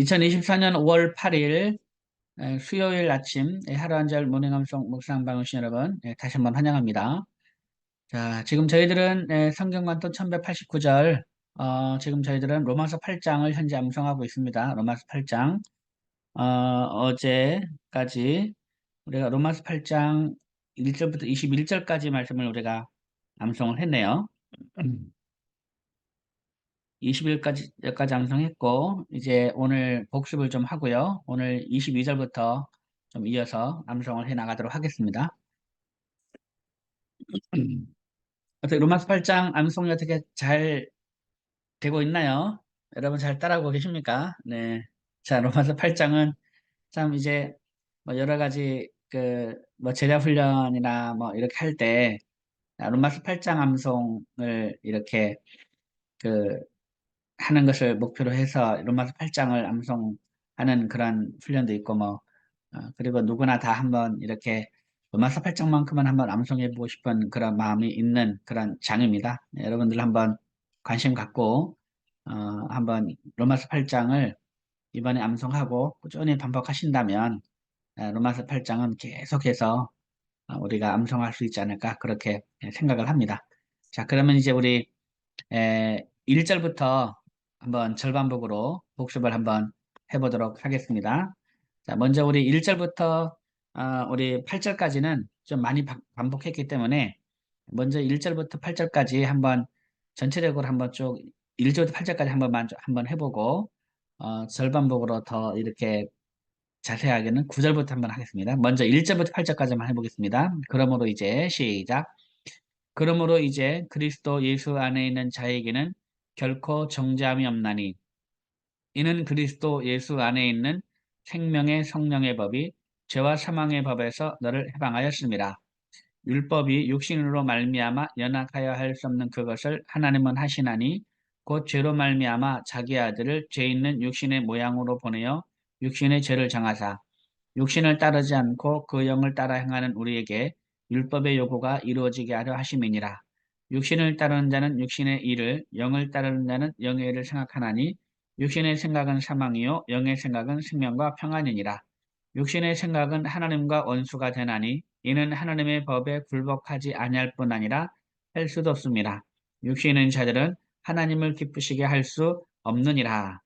2024년 5월 8일 수요일 아침 하루 한 절 모닝암송 묵상 방송 여러분 다시 한번 환영합니다. 자, 지금 저희들은 성경 관통 1189절 지금 저희들은 로마서 8장을 현재 암송하고 있습니다. 로마서 8장 어제까지 우리가 로마서 8장 1절부터 21절까지 말씀을 우리가 암송을 했네요. 21일까지 암송했고, 이제 오늘 복습을 좀 하고요. 오늘 22절부터 좀 이어서 암송을 해 나가도록 하겠습니다. 어떻게 로마서 8장 암송이 어떻게 잘 되고 있나요? 여러분 잘 따라오고 계십니까? 네. 자, 로마서 8장은 참 이제 뭐 여러 가지 뭐 제자 훈련이나 뭐 이렇게 할 때 로마서 8장 암송을 이렇게 그 하는 것을 목표로 해서 로마서 8장을 암송하는 그런 훈련도 있고 그리고 누구나 다 한번 이렇게 로마서 8장만큼은 한번 암송해 보고 싶은 그런 마음이 있는 그런 장입니다. 네, 여러분들 한번 관심 갖고 어, 한번 로마서 8장을 이번에 암송하고 꾸준히 반복하신다면 로마서 8장은 계속해서 우리가 암송할 수 있지 않을까 그렇게 생각을 합니다. 자, 그러면 이제 우리 1절부터 한번 절반복으로 복습을 한번 해보도록 하겠습니다. 자, 먼저 우리 1절부터 우리 8절까지는 좀 많이 반복했기 때문에 먼저 1절부터 8절까지 한번 전체적으로 한번 쭉 1절부터 8절까지 한번 해보고 절반복으로 더 이렇게 자세하게는 9절부터 한번 하겠습니다. 먼저 1절부터 8절까지만 해보겠습니다. 그러므로 이제 시작. 그러므로 이제 그리스도 예수 안에 있는 자에게는 결코 정죄함이 없나니 이는 그리스도 예수 안에 있는 생명의 성령의 법이 죄와 사망의 법에서 너를 해방하였습니다. 율법이 육신으로 말미암아 연약하여 할 수 없는 그것을 하나님은 하시나니 곧 죄로 말미암아 자기 아들을 죄 있는 육신의 모양으로 보내어 육신의 죄를 정하사 육신을 따르지 않고 그 영을 따라 행하는 우리에게 율법의 요구가 이루어지게 하려 하심이니라. 육신을 따르는 자는 육신의 일을, 영을 따르는 자는 영의 일을 생각하나니 육신의 생각은 사망이요 영의 생각은 생명과 평안이니라. 육신의 생각은 하나님과 원수가 되나니 이는 하나님의 법에 굴복하지 아니할 뿐 아니라 할 수도 없습니다. 육신의 자들은 하나님을 기쁘시게 할 수 없느니라.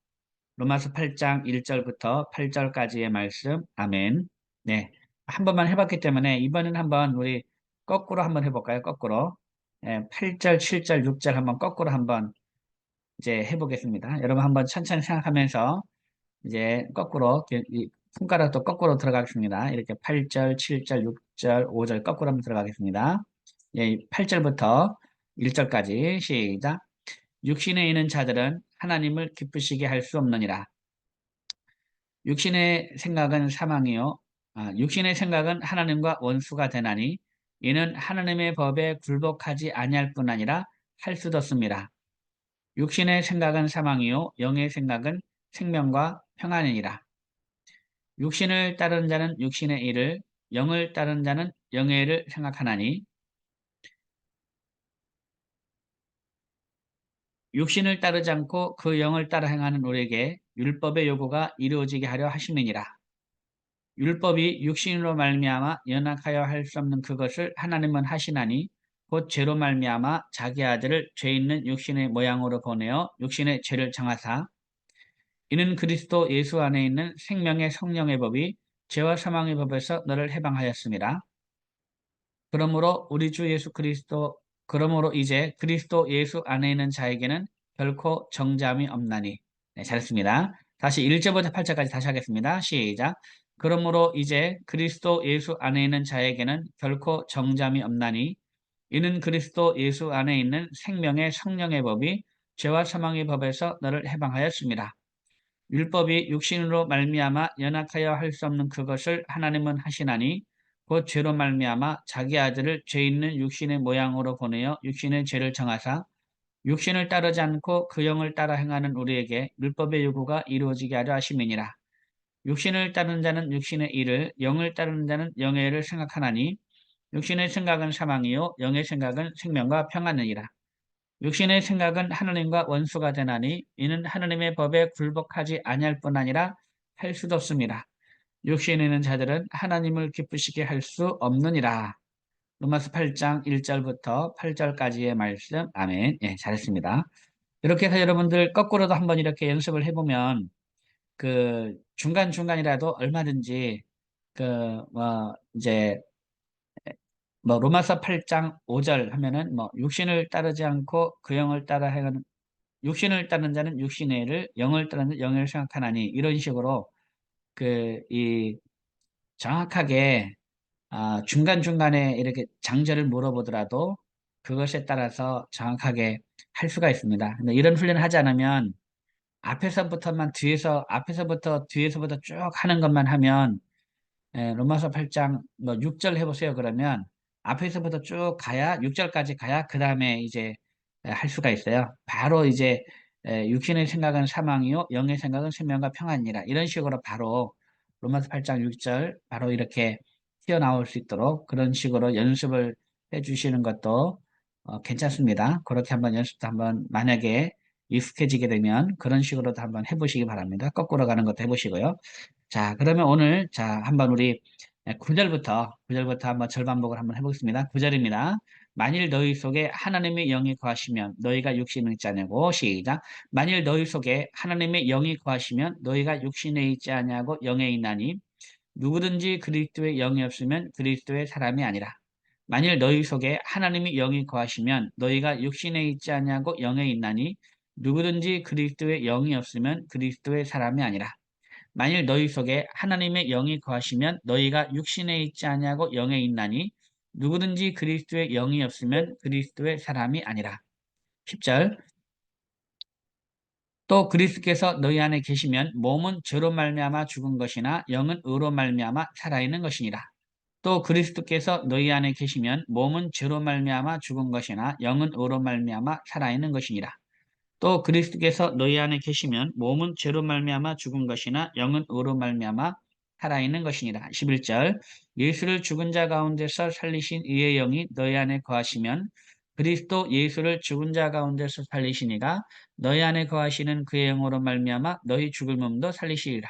로마서 8장 1절부터 8절까지의 말씀. 아멘. 네. 한 번만 해봤기 때문에 이번엔 한번 우리 거꾸로 한번 해볼까요? 거꾸로. 8절, 7절, 6절 한번 거꾸로 한번 이제 해보겠습니다. 여러분 한번 천천히 생각하면서 이제 거꾸로 이 손가락도 거꾸로 들어가겠습니다. 이렇게 8절, 7절, 6절, 5절 거꾸로 한번 들어가겠습니다. 예, 8절부터 1절까지 시작. 육신에 있는 자들은 하나님을 기쁘시게 할 수 없느니라. 육신의 생각은 사망이요. 육신의 생각은 하나님과 원수가 되나니 이는 하나님의 법에 굴복하지 아니할 뿐 아니라 할 수도 없습니다. 육신의 생각은 사망이요. 영의 생각은 생명과 평안이니라. 육신을 따르는 자는 육신의 일을, 영을 따르는 자는 영의 일을 생각하나니 육신을 따르지 않고 그 영을 따라 행하는 우리에게 율법의 요구가 이루어지게 하려 하심이니라. 율법이 육신으로 말미암아 연약하여 할 수 없는 그것을 하나님은 하시나니 곧 죄로 말미암아 자기 아들을 죄 있는 육신의 모양으로 보내어 육신의 죄를 정하사 이는 그리스도 예수 안에 있는 생명의 성령의 법이 죄와 사망의 법에서 너를 해방하였습니다. 그러므로 우리 주 예수 그리스도 그러므로 이제 그리스도 예수 안에 있는 자에게는 결코 정죄함이 없나니. 네, 잘했습니다. 다시 1절부터 8절까지 다시 하겠습니다. 시작. 그러므로 이제 그리스도 예수 안에 있는 자에게는 결코 정죄함이 없나니 이는 그리스도 예수 안에 있는 생명의 성령의 법이 죄와 사망의 법에서 너를 해방하였습니다. 율법이 육신으로 말미암아 연약하여 할 수 없는 그것을 하나님은 하시나니 곧 죄로 말미암아 자기 아들을 죄 있는 육신의 모양으로 보내어 육신의 죄를 정하사 육신을 따르지 않고 그 영을 따라 행하는 우리에게 율법의 요구가 이루어지게 하려 하심이니라. 육신을 따르는 자는 육신의 일을, 영을 따르는 자는 영의 일을 생각하나니 육신의 생각은 사망이요 영의 생각은 생명과 평안이니라. 육신의 생각은 하나님과 원수가 되나니 이는 하나님의 법에 굴복하지 아니할 뿐 아니라 할 수도 없습니다. 육신에 있는 자들은 하나님을 기쁘시게 할 수 없느니라. 로마서 8장 1절부터 8절까지의 말씀. 아멘. 예, 잘했습니다. 이렇게 해서 여러분들 거꾸로도 한번 이렇게 연습을 해보면 그 중간중간이라도 얼마든지 이제 로마서 8장 5절 하면은 육신을 따르지 않고 그 영을 따라 행하는 육신을 따르는 자는 육신의 일을 영을 따르는 자는 영을 생각하나니 이런 식으로 이 정확하게 중간중간에 이렇게 장절을 물어보더라도 그것에 따라서 정확하게 할 수가 있습니다. 근데 이런 훈련을 하지 않으면 앞에서부터 뒤에서부터 쭉 하는 것만 하면 로마서 8장 6절 해보세요. 그러면 앞에서부터 쭉 가야 6절까지 가야 그 다음에 이제 할 수가 있어요. 바로 이제 육신의 생각은 사망이요 영의 생각은 생명과 평안이라 이런 식으로 바로 로마서 8장 6절 바로 이렇게 튀어나올 수 있도록 그런 식으로 연습을 해주시는 것도 괜찮습니다. 그렇게 한번 연습도 한번 만약에 익숙해지게 되면 그런 식으로도 한번 해보시기 바랍니다. 거꾸로 가는 것도 해보시고요. 자, 그러면 오늘, 자, 한번 우리 9절부터 한번 절반복을 한번 해보겠습니다. 9절입니다. 만일 너희 속에 하나님의 영이 거하시면 너희가 육신에 있지 아니하고 시작. 만일 너희 속에 하나님의 영이 거하시면 너희가 육신에 있지 아니하고 영에 있나니 누구든지 그리스도의 영이 없으면 그리스도의 사람이 아니라. 만일 너희 속에 하나님의 영이 거하시면 너희가 육신에 있지 아니하고 영에 있나니 누구든지 그리스도의 영이 없으면 그리스도의 사람이 아니라. 만일 너희 속에 하나님의 영이 거하시면 너희가 육신에 있지 아니하고 영에 있나니 누구든지 그리스도의 영이 없으면 그리스도의 사람이 아니라. 10절 또 그리스도께서 너희 안에 계시면 몸은 죄로 말미암아 죽은 것이나 영은 의로 말미암아 살아있는 것이니라. 또 그리스도께서 너희 안에 계시면 몸은 죄로 말미암아 죽은 것이나 영은 의로 말미암아 살아있는 것이니라. 또 그리스도께서 너희 안에 계시면 몸은 죄로 말미암아 죽은 것이나 영은 의로 말미암아 살아있는 것이니라. 11절 예수를 죽은 자 가운데서 살리신 이의 영이 너희 안에 거하시면 그리스도 예수를 죽은 자 가운데서 살리시니가 너희 안에 거하시는 그의 영으로 말미암아 너희 죽을 몸도 살리시리라.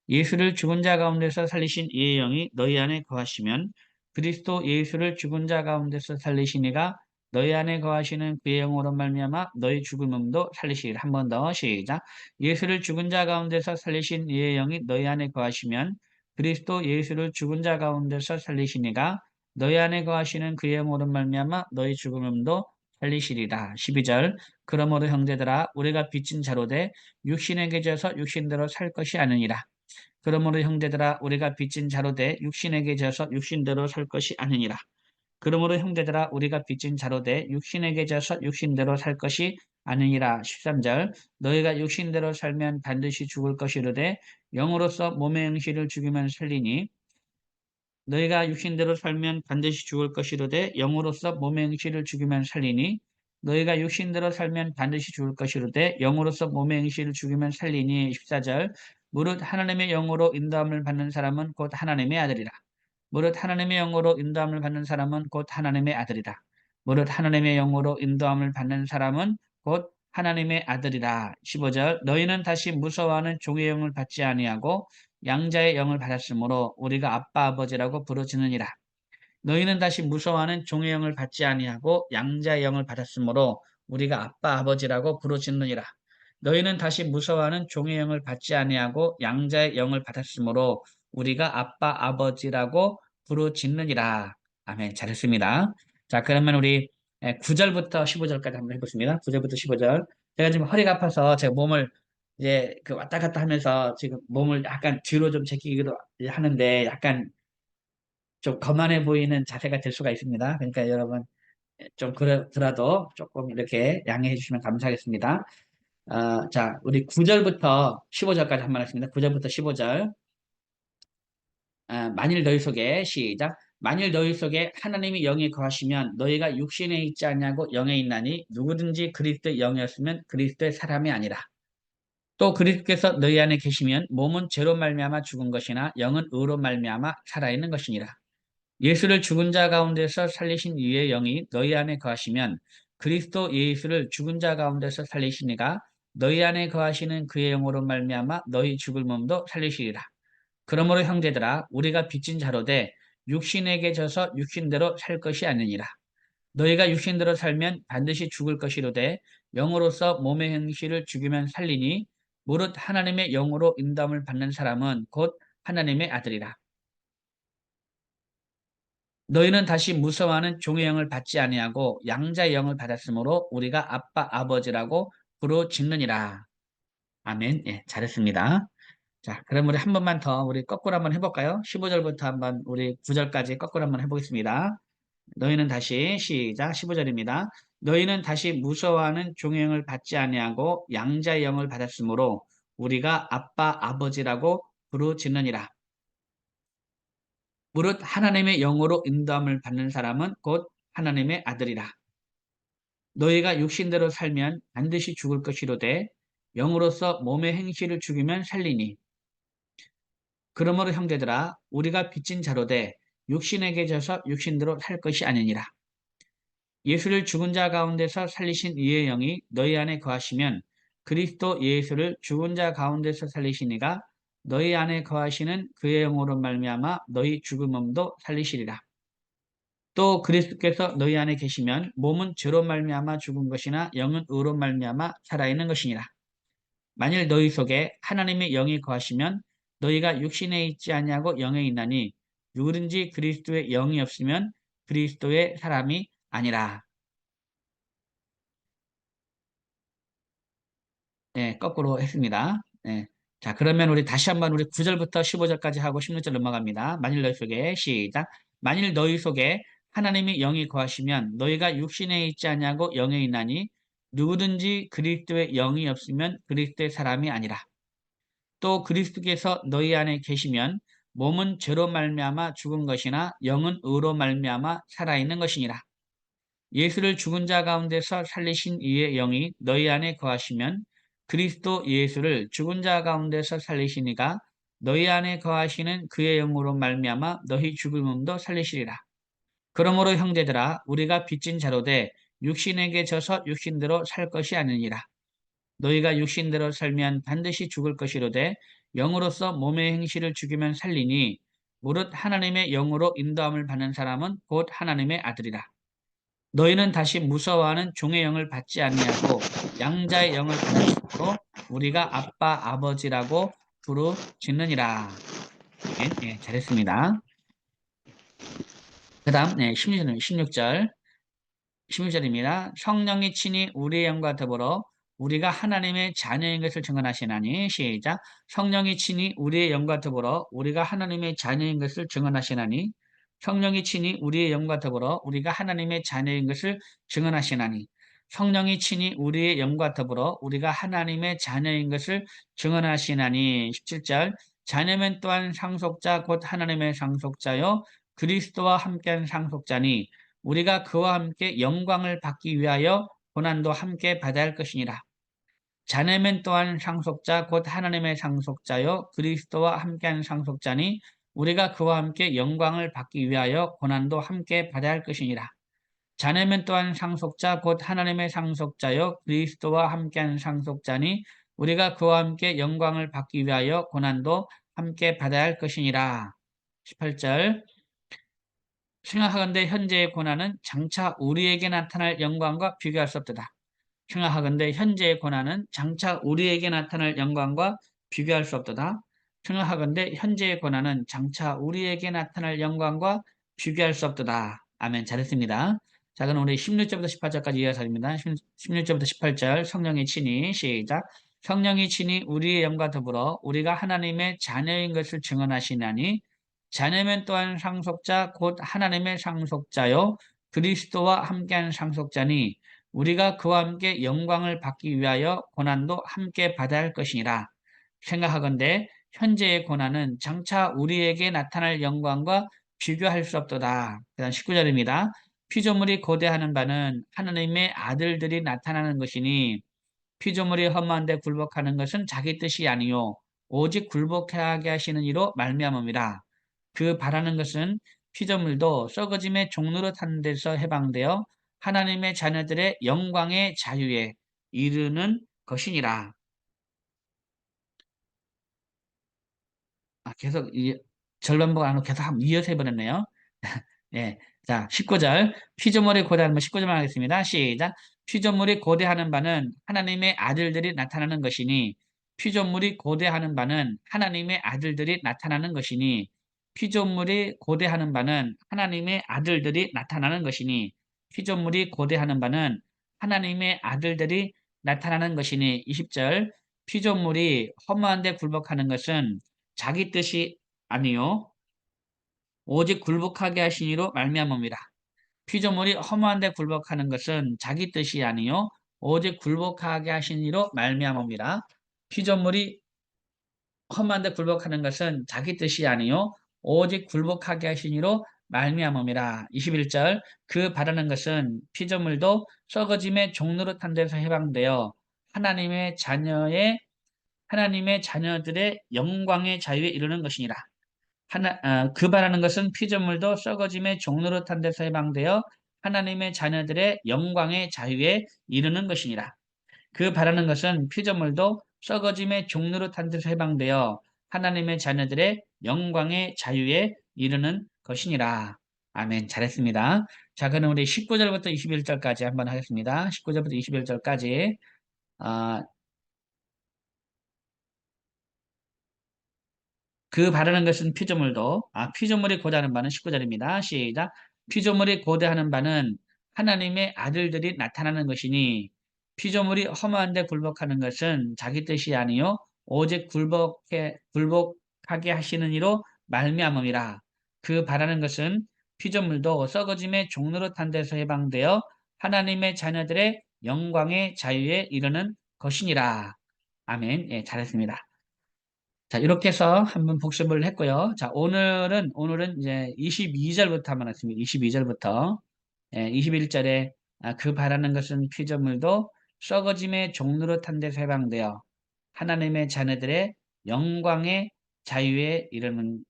예수를 죽은 자 가운데서 살리신 이의 영이 너희 안에 거하시면 그리스도 예수를 죽은 자 가운데서 살리시니가 너희 안에 거하시는 그의 영으로 말미암아 너희 죽을 몸도 살리시리라. 한 번 더 시작. 예수를 죽은 자 가운데서 살리신 이의 영이 너희 안에 거하시면 그리스도 예수를 죽은 자 가운데서 살리시니가 너희 안에 거하시는 그의 영으로 말미암아 너희 죽을 몸도 살리시리라. 12절 그러므로 형제들아 우리가 빚진 자로 돼 육신에게 져서 육신대로 살 것이 아니니라. 그러므로 형제들아 우리가 빚진 자로 돼 육신에게 져서 육신대로 살 것이 아니니라. 그러므로 형제들아 우리가 빚진 자로 돼 육신에게 져서 육신대로 살 것이 아니니라. 13절 너희가 육신대로 살면 반드시 죽을 것이로되 영으로서 몸의 행실을 죽이면 살리니 너희가 육신대로 살면 반드시 죽을 것이로되 영으로서 몸의 행실을 죽이면 살리니 너희가 육신대로 살면 반드시 죽을 것이로되 영으로서 몸의 행실을 죽이면 살리니 14절 무릇 하나님의 영으로 인도함을 받는 사람은 곧 하나님의 아들이라. 무릇 하나님의 영으로 인도함을 받는 사람은 곧 하나님의 아들이라. 무릇 하나님의 영으로 인도함을 받는 사람은 곧 하나님의 아들이라. 15절 너희는 다시 무서워하는 종의 영을 받지 아니하고 양자의 영을 받았으므로 우리가 아빠 아버지라고 부르짖느니라. 너희는 다시 무서워하는 종의 영을 받지 아니하고 양자의 영을 받았으므로 우리가 아빠 아버지라고 부르짖느니라. 너희는 다시 무서워하는 종의 영을 받지 아니하고 양자의 영을 받았으므로 우리가 아빠 아버지라고 부르짖느니라. 아멘. 잘했습니다. 자, 그러면 우리 9절부터 15절까지 한번 해보겠습니다. 9절부터 15절. 제가 지금 허리가 아파서 제가 몸을 이제 왔다 갔다 하면서 지금 몸을 약간 뒤로 좀 제끼기도 하는데 약간 좀 거만해 보이는 자세가 될 수가 있습니다. 그러니까 여러분 좀 그러더라도 조금 이렇게 양해해 주시면 감사하겠습니다. 자, 우리 9절부터 15절까지 한 번 하겠습니다. 9절부터 15절. 만일 너희 속에 시작. 만일 너희 속에 하나님이 영이 거하시면 너희가 육신에 있지 않냐고 영에 있나니 누구든지 그리스도의 영이었으면 그리스도의 사람이 아니라. 또 그리스도께서 너희 안에 계시면 몸은 죄로 말미암아 죽은 것이나 영은 의로 말미암아 살아있는 것이니라. 예수를 죽은 자 가운데서 살리신 이의 영이 너희 안에 거하시면 그리스도 예수를 죽은 자 가운데서 살리시니가 너희 안에 거하시는 그의 영으로 말미암아 너희 죽을 몸도 살리시리라. 그러므로 형제들아 우리가 빚진 자로 돼 육신에게 져서 육신대로 살 것이 아니니라. 너희가 육신대로 살면 반드시 죽을 것이로되 영으로서 몸의 행실을 죽이면 살리니 무릇 하나님의 영으로 인도함을 받는 사람은 곧 하나님의 아들이라. 너희는 다시 무서워하는 종의 영을 받지 아니하고 양자의 영을 받았으므로 우리가 아빠 아버지라고 부르 짓느니라. 아멘. 예, 잘했습니다. 자, 그럼 우리 한 번만 더 우리 거꾸로 한번 해볼까요? 15절부터 한번 우리 9절까지 거꾸로 한번 해보겠습니다. 너희는 다시 시작 15절입니다. 너희는 다시 무서워하는 종의 영을 받지 아니하고 양자의 영을 받았으므로 우리가 아빠 아버지라고 부르짖느니라. 무릇 하나님의 영으로 인도함을 받는 사람은 곧 하나님의 아들이라. 너희가 육신대로 살면 반드시 죽을 것이로되 영으로서 몸의 행실을 죽이면 살리니. 그러므로 형제들아 우리가 빚진 자로 돼 육신에게 져서 육신대로 살 것이 아니니라. 예수를 죽은 자 가운데서 살리신 이의 영이 너희 안에 거하시면 그리스도 예수를 죽은 자 가운데서 살리시니가 너희 안에 거하시는 그의 영으로 말미암아 너희 죽은 몸도 살리시리라. 또 그리스도께서 너희 안에 계시면 몸은 죄로 말미암아 죽은 것이나 영은 의로 말미암아 살아있는 것이니라. 만일 너희 속에 하나님의 영이 거하시면 너희가 육신에 있지 아니하고 영에 있나니 누구든지 그리스도의 영이 없으면 그리스도의 사람이 아니라. 네, 거꾸로 했습니다. 네. 자, 그러면 우리 다시 한번 우리 9절부터 15절까지 하고 16절 넘어갑니다. 만일 너희 속에 시작. 만일 너희 속에 하나님의 영이 거하시면 너희가 육신에 있지 아니하고 영에 있나니 누구든지 그리스도의 영이 없으면 그리스도의 사람이 아니라. 또 그리스도께서 너희 안에 계시면 몸은 죄로 말미암아 죽은 것이나 영은 의로 말미암아 살아있는 것이니라. 예수를 죽은 자 가운데서 살리신 이의 영이 너희 안에 거하시면 그리스도 예수를 죽은 자 가운데서 살리시니가 너희 안에 거하시는 그의 영으로 말미암아 너희 죽을 몸도 살리시리라. 그러므로 형제들아 우리가 빚진 자로 돼 육신에게 져서 육신대로 살 것이 아니니라. 너희가 육신대로 살면 반드시 죽을 것이로되 영으로서 몸의 행실을 죽이면 살리니 무릇 하나님의 영으로 인도함을 받는 사람은 곧 하나님의 아들이라. 너희는 다시 무서워하는 종의 영을 받지 아니하고 양자의 영을 받았으므로 우리가 아빠 아버지라고 부르짖느니라. 예, 잘했습니다. 그 다음 16절 16절입니다. 성령이 친히 우리의 영과 더불어 우리가 하나님의 자녀인 것을 증언하시나니 시작. 성령이 친히 우리의 영과 더불어 우리가 하나님의 자녀인 것을 증언하시나니 성령이 친히 우리의 영과 더불어 우리가 하나님의 자녀인 것을 증언하시나니 성령이 친히 우리의 영과 더불어 우리가 하나님의 자녀인 것을 증언하시나니 17절 자녀면 또한 상속자 곧 하나님의 상속자요 그리스도와 함께한 상속자니 우리가 그와 함께 영광을 받기 위하여 고난도 함께 받아야 할 것이니라. 자네면 또한 상속자 곧 하나님의 상속자요 그리스도와 함께한 상속자니 우리가 그와 함께 영광을 받기 위하여 고난도 함께 받아야 할 것이니라. 자네면 또한 상속자 곧 하나님의 상속자요 그리스도와 함께한 상속자니 우리가 그와 함께 영광을 받기 위하여 고난도 함께 받아야 할 것이니라. 18절 생각하건대 현재의 고난은 장차 우리에게 나타날 영광과 비교할 수 없도다. 생각하건대 현재의 고난은 장차 우리에게 나타날 영광과 비교할 수 없도다. 생각하건대 현재의 고난은 장차 우리에게 나타날 영광과 비교할 수 없도다. 아멘. 잘했습니다. 자, 그럼 우리 16절부터 18절까지 이어서입니다. 16절부터 18절 성령의 친히 시작. 성령이 친히 우리의 영과 더불어 우리가 하나님의 자녀인 것을 증언하시나니 자녀면 또한 상속자 곧 하나님의 상속자요 그리스도와 함께한 상속자니 우리가 그와 함께 영광을 받기 위하여 고난도 함께 받아야 할 것이니라. 생각하건대 현재의 고난은 장차 우리에게 나타날 영광과 비교할 수 없도다. 그 다음 19절입니다. 피조물이 고대하는 바는 하나님의 아들들이 나타나는 것이니 피조물이 험한데 굴복하는 것은 자기 뜻이 아니요 오직 굴복하게 하시는 이로 말미암음이라. 그 바라는 것은 피조물도 썩어짐의 종로로 타는 데서 해방되어 하나님의 자녀들의 영광의 자유에 이르는 것이니라. 계속 절반부 안 하고 계속 한번 이어서 해버렸네요. 예. 자, 19절. 피조물이 고대하는 19절만 하겠습니다. 시작. 피조물이 고대하는 바는 하나님의 아들들이 나타나는 것이니 피조물이 고대하는 바는 하나님의 아들들이 나타나는 것이니 피조물이 고대하는 바는 하나님의 아들들이 나타나는 것이니 피조물이 고대하는 바는 하나님의 아들들이 나타나는 것이니 20절. 피조물이 허무한 데 굴복하는 것은 자기 뜻이 아니요 오직 굴복하게 하신 이로 말미암음이라. 피조물이 허무한 데 굴복하는 것은 자기 뜻이 아니요 오직 굴복하게 하신 이로 말미암음이라. 피조물이 험한 데 굴복하는 것은 자기 뜻이 아니요 오직 굴복하게 하신 이로 말미암음이라. 21절. 그 바라는 것은 피조물도 썩어짐의 종노릇한 데서 해방되어 하나님의 자녀의 하나님의 자녀들의 영광의 자유에 이르는 것이니라. 그 바라는 것은 피조물도 썩어짐의 종노릇한 데서 해방되어 하나님의 자녀들의 영광의 자유에 이르는 것이니라. 그 바라는 것은 피조물도 썩어짐의 종노릇한 데서 해방되어 하나님의 자녀들의 영광의 자유에 이르는 것이니라. 아멘. 잘했습니다. 자, 그럼 우리 19절부터 21절까지 한번 하겠습니다. 19절부터 21절까지. 그 바라는 것은 피조물도 피조물이 고대하는 바는 19절입니다. 시작. 피조물이 고대하는 바는 하나님의 아들들이 나타나는 것이니 피조물이 허무한 데 굴복하는 것은 자기 뜻이 아니요 오직 굴복하게 하시는 이로 말미암음이라. 그 바라는 것은 피조물도 썩어짐의 종노릇한 데서 해방되어 하나님의 자녀들의 영광의 자유에 이르는 것이니라. 아멘. 예, 잘했습니다. 자, 이렇게 해서 한번 복습을 했고요. 자, 오늘은 이제 22절부터 한번 하겠습니다. 22절부터. 21절에 그 바라는 것은 피조물도 썩어짐의 종로로 탄 데서 해방되어 하나님의 자녀들의 영광의 자유에 이르는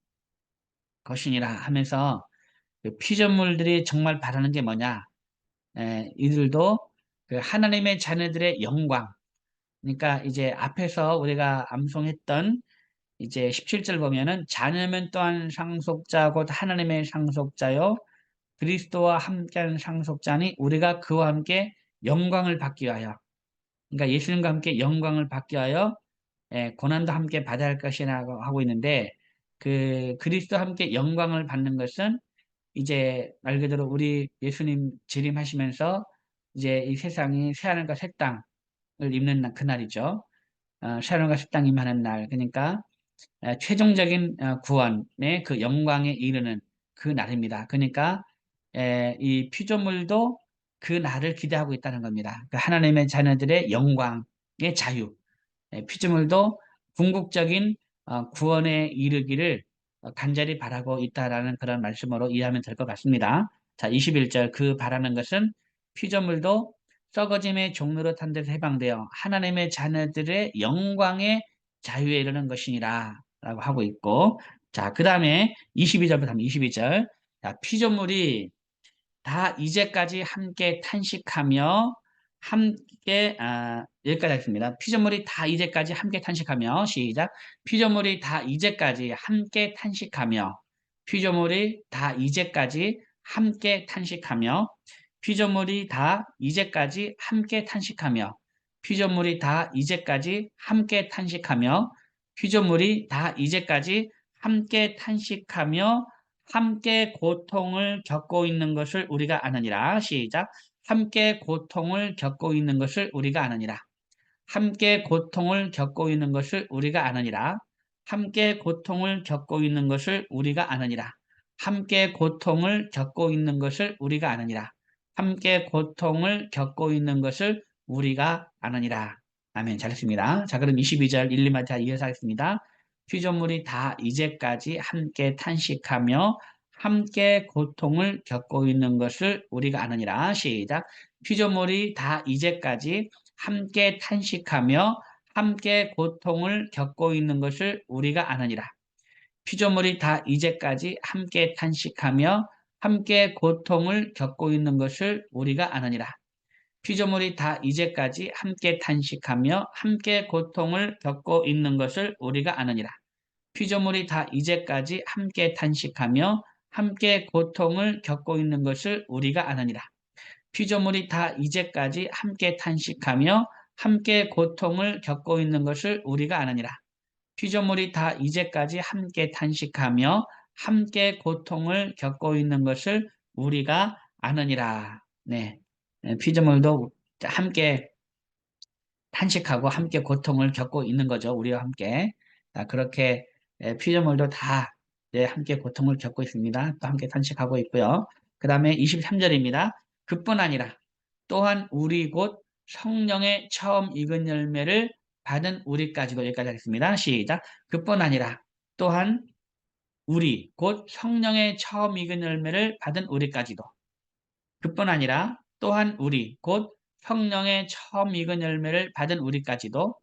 것이니라 하면서 그 피조물들이 정말 바라는 게 뭐냐? 이들도 그 하나님의 자녀들의 영광. 그러니까 이제 앞에서 우리가 암송했던 이제 17절 보면은 자녀면 또한 상속자 곧 하나님의 상속자요 그리스도와 함께하는 상속자니 우리가 그와 함께 영광을 받기 위하여 그러니까 예수님과 함께 영광을 받기 위하여 고난도 함께 받아야 할 것이라고 하고 있는데 그 그리스도와 함께 영광을 받는 것은 이제 말 그대로 우리 예수님 재림하시면서 이제 이 세상이 새하늘과 새 땅을 입는 그날이죠. 새하늘과 새 땅 임하는 날 그러니까 최종적인 구원의 그 영광에 이르는 그 날입니다. 그러니까 이 피조물도 그 날을 기대하고 있다는 겁니다. 그 하나님의 자녀들의 영광의 자유, 피조물도 궁극적인 구원에 이르기를 간절히 바라고 있다라는 그런 말씀으로 이해하면 될 것 같습니다. 자, 21절 그 바라는 것은 피조물도 썩어짐의 종로로 탄 데서 해방되어 하나님의 자녀들의 영광의 자유에 이르는 것이니라 라고 하고 있고 자, 그 다음에 22절부터 하면 22절 자, 피조물이 다 이제까지 함께 탄식하며 함께 여기까지 하겠습니다. 피조물이 다 이제까지 함께 탄식하며 시작 피조물이 다 이제까지 함께 탄식하며 피조물이 다 이제까지 함께 탄식하며 피조물이 다 이제까지 함께 탄식하며 피조물이 다 이제까지 함께 탄식하며 피조물이 다 이제까지 함께 탄식하며 함께 고통을 겪고 있는 것을 우리가 아느니라. 시작. 함께 고통을 겪고 있는 것을 우리가 아느니라. 함께 고통을 겪고 있는 것을 우리가 아느니라. 함께 고통을 겪고 있는 것을 우리가 아느니라. 함께 고통을 겪고 있는 것을 우리가 아느니라. 함께 고통을 겪고 있는 것을 우리가 아느니라. 아멘. 잘했습니다. 자, 그럼 22절 1, 2마디 다 이어서 하겠습니다. 피조물이 다 이제까지 함께 탄식하며 함께 고통을 겪고 있는 것을 우리가 아느니라. 시작. 피조물이 다 이제까지 함께 탄식하며 함께 고통을 겪고 있는 것을 우리가 아느니라. 피조물이 다 이제까지 함께 탄식하며 함께 고통을 겪고 있는 것을 우리가 아느니라. 피조물이 다 이제까지 함께 탄식하며 함께 고통을 겪고 있는 것을 우리가 아느니라. 피조물이 다 이제까지 함께 탄식하며 함께 고통을 겪고 있는 것을 우리가 아느니라. 피조물이 다 이제까지 함께 탄식하며 함께 고통을 겪고 있는 것을 우리가 아느니라. 피조물이 다 이제까지 함께 탄식하며 함께 고통을 겪고 있는 것을 우리가 아느니라. 네. 피조물도 함께 탄식하고 함께 고통을 겪고 있는 거죠. 우리와 함께. 자, 그렇게 피조물도 다 함께 고통을 겪고 있습니다. 또 함께 탄식하고 있고요. 그 다음에 23절입니다. 그뿐 아니라 또한 우리 곧 성령의 처음 익은 열매를 받은 우리까지도 여기까지 하겠습니다. 시작. 그뿐 아니라 또한 우리 곧 성령의 처음 익은 열매를 받은 우리까지도 그뿐 아니라 또한 우리 곧 성령의 처음 익은 열매를 받은 우리까지도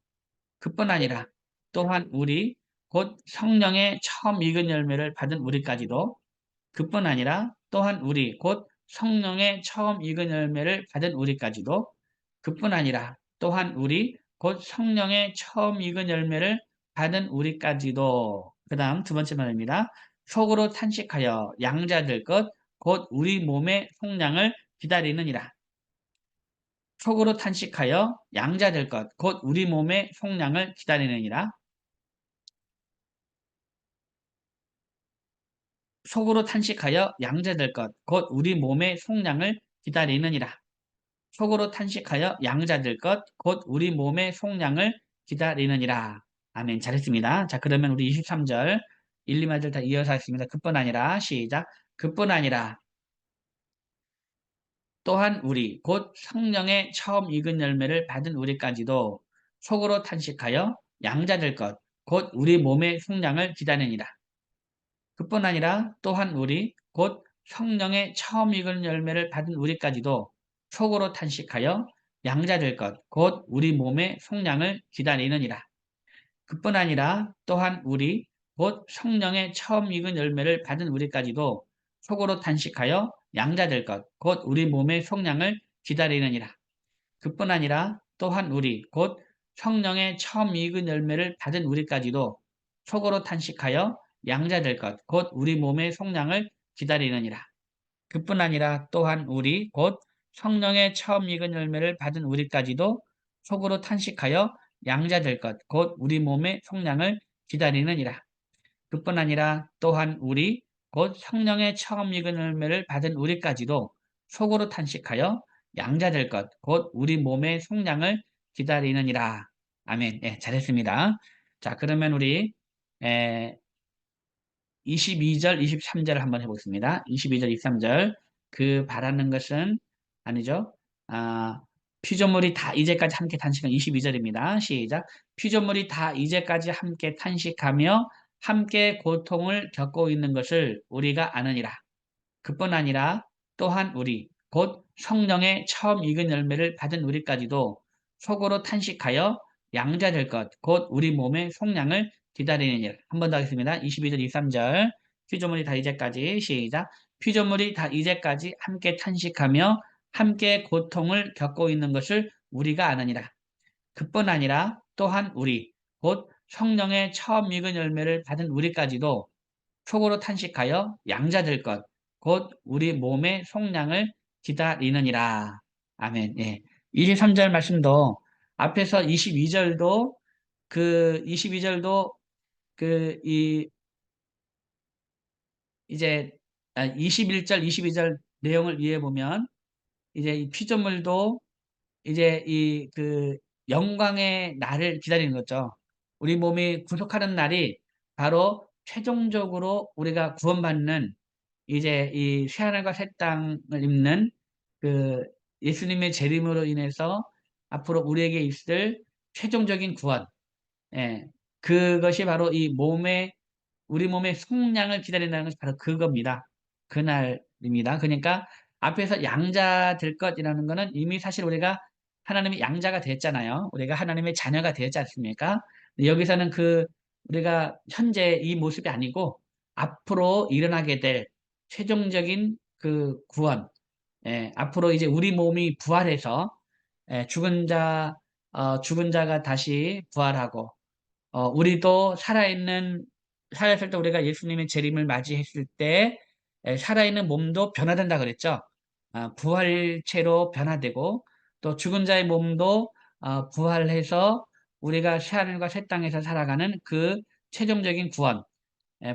그뿐 아니라 또한 우리 곧 성령의 처음 익은 열매를 받은 우리까지도 그뿐 아니라 또한 우리 곧 성령의 처음 익은 열매를 받은 우리까지도 그뿐 아니라 또한 우리 곧 성령의 처음 익은 열매를 받은 우리까지도 그 다음 두 번째 말입니다. 속으로 탄식하여 양자될 것 곧 우리 몸의 속량을 기다리느니라. 속으로 탄식하여 양자될 것 곧 우리 몸의 속량을 기다리느니라. 속으로 탄식하여 양자될 것 곧 우리 몸의 속량을 기다리느니라. 속으로 탄식하여 양자될 것 곧 우리 몸의 속량을 기다리느니라. 아멘. 잘했습니다. 자, 그러면 우리 23절 1, 2마디를 다 이어서 하겠습니다. 그뿐 아니라 시작. 그뿐 아니라 또한 우리 곧 성령의 처음 익은 열매를 받은 우리까지도 속으로 탄식하여 양자될 것 곧 우리 몸의 속량을 기다리니라. 그뿐 아니라 또한 우리 곧 성령의 처음 익은 열매를 받은 우리까지도 속으로 탄식하여 양자될 것 곧 우리 몸의 속량을 기다리느니라. 그뿐 아니라 또한 우리 곧 성령의 처음 익은 열매를 받은 우리까지도 속으로 탄식하여 양자될 것 곧 우리 몸의 속량을 기다리느니라. 그뿐 아니라 또한 우리 곧 성령의 처음 익은 열매를 받은 우리까지도 속으로 탄식하여 양자될 것 곧 우리 몸의 속량을 기다리느니라. 그뿐 아니라 또한 우리 곧 성령의 처음 익은 열매를 받은 우리까지도 속으로 탄식하여 양자될 것 곧 우리 몸의 속량을 기다리느니라. 그뿐 아니라 또한 우리 곧 성령의 처음 익은 열매를 받은 우리까지도 속으로 탄식하여 양자될 것 곧 우리 몸의 속량을 기다리느니라. 아멘. 예, 잘했습니다. 자, 그러면 우리 22절, 23절을 한번 해보겠습니다. 22절, 23절. 그 바라는 것은 아니죠. 아, 피조물이 다 이제까지 함께 탄식한 22절입니다. 시작. 피조물이 다 이제까지 함께 탄식하며 함께 고통을 겪고 있는 것을 우리가 아느니라. 그뿐 아니라 또한 우리 곧 성령의 처음 익은 열매를 받은 우리까지도 속으로 탄식하여 양자될 것 곧 우리 몸의 속량을 기다리는 일. 한 번 더 하겠습니다. 22절 23절 피조물이 다 이제까지 시작. 피조물이 다 이제까지 함께 탄식하며 함께 고통을 겪고 있는 것을 우리가 아느니라. 그뿐 아니라 또한 우리 곧 성령의 처음 익은 열매를 받은 우리까지도 속으로 탄식하여 양자될 것, 곧 우리 몸의 속량을 기다리느니라. 아멘. 예. 23절 말씀도 앞에서 22절도 그 22절도 그 이제 21절, 22절 내용을 이해해 보면 이제 이 피조물도 이제 이 그 영광의 날을 기다리는 거죠. 우리 몸이 구속하는 날이 바로 최종적으로 우리가 구원받는 이제 이 새하늘과 새 땅을 입는 그 예수님의 재림으로 인해서 앞으로 우리에게 있을 최종적인 구원. 예. 그것이 바로 이 몸의 우리 몸의 속량을 기다린다는 것이 바로 그겁니다. 그날입니다. 그러니까 앞에서 양자 될 것이라는 것은 이미 사실 우리가 하나님의 양자가 됐잖아요. 우리가 하나님의 자녀가 되었지 않습니까? 여기서는 그 우리가 현재 이 모습이 아니고 앞으로 일어나게 될 최종적인 그 구원, 앞으로 이제 우리 몸이 부활해서 죽은 자가 다시 부활하고 우리도 살아있을 때 우리가 예수님의 재림을 맞이했을 때 살아있는 몸도 변화된다 그랬죠. 부활체로 변화되고 또 죽은 자의 몸도 부활해서 우리가 새하늘과 새 땅에서 살아가는 그 최종적인 구원.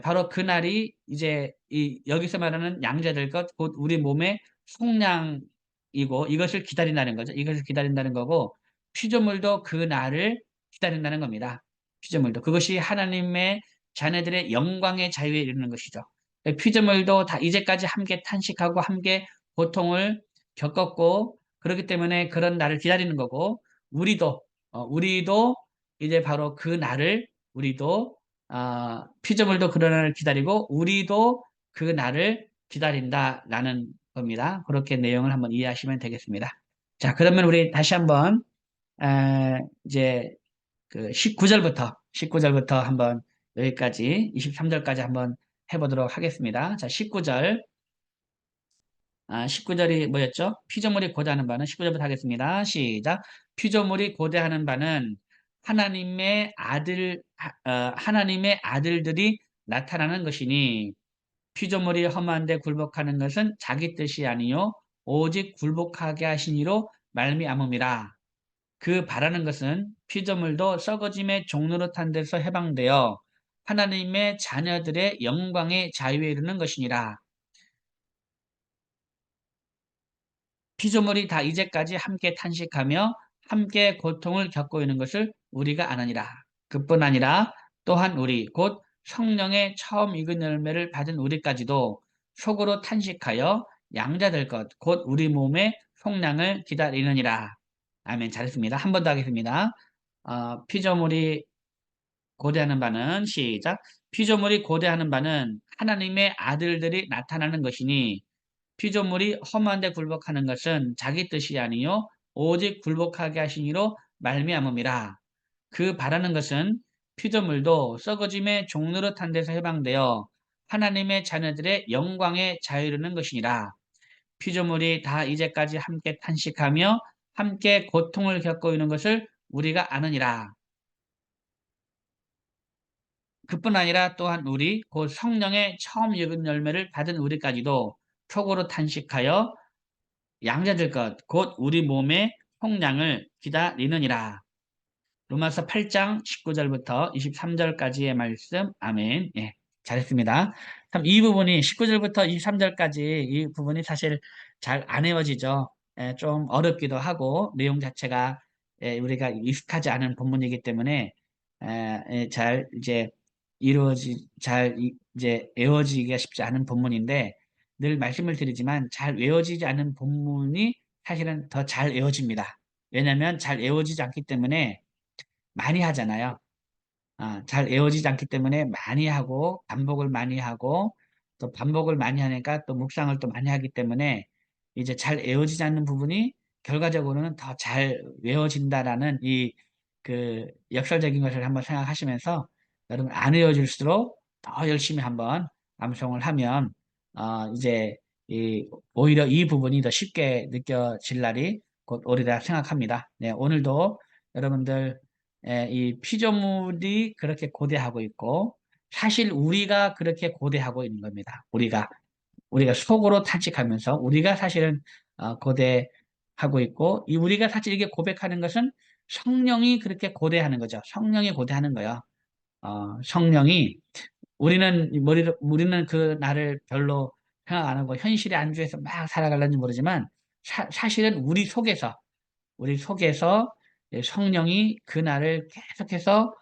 바로 그 날이 이제 여기서 말하는 양자될 것, 곧 우리 몸의 속량이고 이것을 기다린다는 거죠. 이것을 기다린다는 거고 피조물도 그 날을 기다린다는 겁니다. 피조물도. 그것이 하나님의 자녀들의 영광의 자유에 이르는 것이죠. 피조물도 다 이제까지 함께 탄식하고 함께 고통을 겪었고 그렇기 때문에 그런 날을 기다리는 거고 우리도 이제 바로 그 날을 우리도 피조물도 그런 날을 기다리고 우리도 그 날을 기다린다라는 겁니다. 그렇게 내용을 한번 이해하시면 되겠습니다. 자, 그러면 우리 다시 한번 이제 그 19절부터 한번 여기까지 23절까지 한번 해보도록 하겠습니다. 자, 19절. 19절이 뭐였죠? 피조물이 고대하는 바는 19절부터 하겠습니다. 시작. 피조물이 고대하는 바는 하나님의 아들들이 나타나는 것이니 피조물이 험한데 굴복하는 것은 자기 뜻이 아니요 오직 굴복하게 하신 이로 말미암음이라. 그 바라는 것은 피조물도 썩어짐의 종노릇한 데서 해방되어 하나님의 자녀들의 영광의 자유에 이르는 것이니라. 피조물이 다 이제까지 함께 탄식하며 함께 고통을 겪고 있는 것을 우리가 아느니라. 그뿐 아니라 또한 우리 곧 성령의 처음 익은 열매를 받은 우리까지도 속으로 탄식하여 양자될 것 곧 우리 몸의 속량을 기다리느니라. 아멘. 잘했습니다. 한 번 더 하겠습니다. 피조물이 고대하는 바는 시작. 피조물이 고대하는 바는 하나님의 아들들이 나타나는 것이니 피조물이 험한데 굴복하는 것은 자기 뜻이 아니요 오직 굴복하게 하시니로 말미암음이라. 그 바라는 것은 피조물도 썩어짐의 종노릇한 데서 해방되어 하나님의 자녀들의 영광에 자유르는 것이니라. 피조물이 다 이제까지 함께 탄식하며 함께 고통을 겪고 있는 것을 우리가 아느니라. 그뿐 아니라 또한 우리 곧 성령의 처음 익은 열매를 받은 우리까지도 속으로 탄식하여 양자될 것, 곧 우리 몸의 속량을 기다리느니라. 로마서 8장 19절부터 23절까지의 말씀. 아멘. 예, 잘했습니다. 참, 이 부분이 19절부터 23절까지 이 부분이 사실 잘 안 외워지죠. 좀 어렵기도 하고 내용 자체가 우리가 익숙하지 않은 본문이기 때문에 잘 이제 이제 외워지기가 쉽지 않은 본문인데 늘 말씀을 드리지만 잘 외워지지 않은 본문이 사실은 더 잘 외워집니다. 왜냐하면 잘 외워지지 않기 때문에 많이 하잖아요. 잘 외워지지 않기 때문에 많이 하고 반복을 많이 하고 또 반복을 많이 하니까 또 묵상을 또 많이 하기 때문에 이제 잘 외워지지 않는 부분이 결과적으로는 더 잘 외워진다라는 이 그 역설적인 것을 한번 생각하시면서 여러분 안 외워질수록 더 열심히 한번 암송을 하면 이제 오히려 이 부분이 더 쉽게 느껴질 날이 곧 오리라 생각합니다. 네, 오늘도 여러분들 이 피조물이 그렇게 고대하고 있고 사실 우리가 그렇게 고대하고 있는 겁니다. 우리가 속으로 탄식하면서 우리가 사실은 고대하고 있고 이 우리가 사실 이게 고백하는 것은 성령이 그렇게 고대하는 거죠. 성령이 고대하는 거예요. 성령이 우리는 그 날을 별로 생각 안 하고 현실에 안주해서 막 살아가려는지 모르지만 사실은 우리 속에서 성령이 그날을 계속해서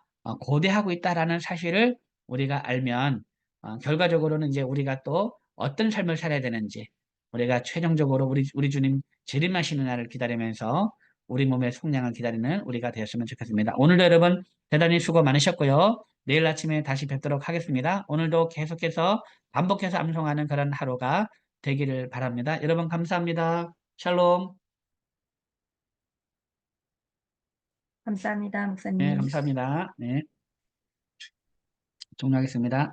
고대하고 있다라는 사실을 우리가 알면 결과적으로는 이제 우리가 또 어떤 삶을 살아야 되는지 우리가 최종적으로 우리 주님 재림하시는 날을 기다리면서 우리 몸의 속량을 기다리는 우리가 되었으면 좋겠습니다. 오늘도 여러분 대단히 수고 많으셨고요. 내일 아침에 다시 뵙도록 하겠습니다. 오늘도 계속해서 반복해서 암송하는 그런 하루가 되기를 바랍니다. 여러분 감사합니다. 샬롬. 감사합니다, 네, 목사님. 감사합니다. 네, 종료하겠습니다.